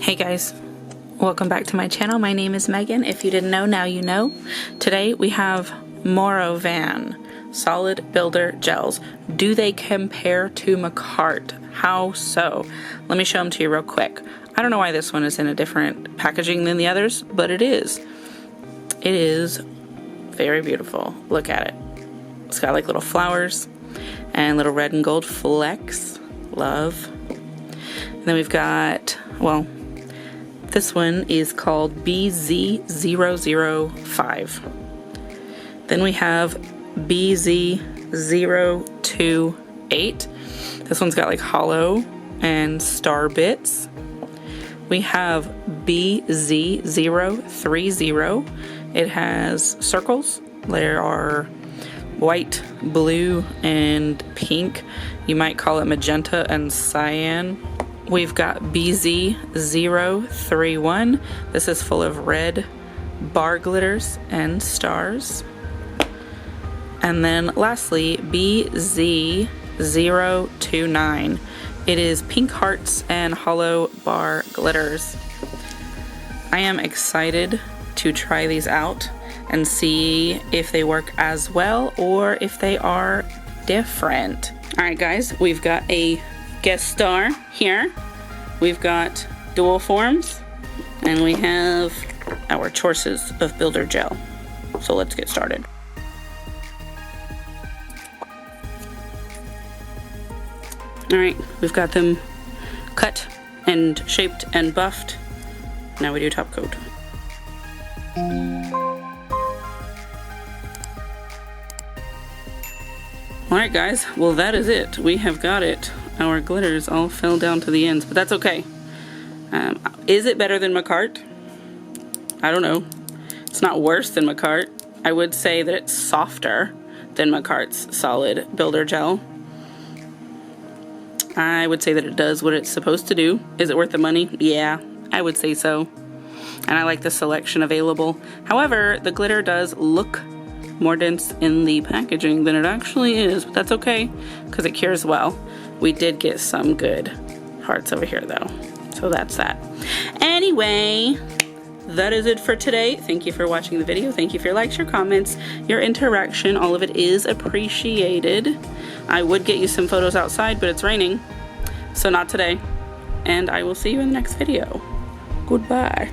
Hey guys, welcome back to my channel. My name is Megan. If you didn't know, now you know. Today we have Morovan solid builder gels. Do they compare to Makartt? How so? Let me show them to you real quick. I don't know why this one is in a different packaging than the others, but it is. It is very beautiful. Look at it. It's got like little flowers and little red and gold flecks. Love. And then we've got, well, this one is called BZ005. Then we have BZ028. This one's got like hollow and star bits. We have BZ030. It has circles. There are white, blue, and pink. You might call it magenta and cyan. We've got BZ031. This is full of red bar glitters and stars. And then lastly, BZ029. It is pink hearts and hollow bar glitters. I am excited to try these out and see if they work as well or if they are different. Alright guys, we've got a guest star here. We've got dual forms and we have our choices of builder gel. So let's get started. Alright, we've got them cut and shaped and buffed. Now we do top coat. Alright guys, well that is it. We have got it. Our glitters all fell down to the ends, but that's okay. Is it better than Makartt? I don't know. It's not worse than Makartt. I would say that it's softer than Makartt's solid builder gel. I would say that it does what it's supposed to do. Is it worth the money? Yeah, I would say so. And I like the selection available. However, the glitter does look more dense in the packaging than it actually is, but that's okay because it cures well. We did get some good hearts over here though, so that's that. Anyway, that is it for today. Thank you for watching the video. Thank you for your likes, your comments, your interaction. All of it is appreciated. I would get you some photos outside, but it's raining, so not today. And I will see you in the next video. Goodbye.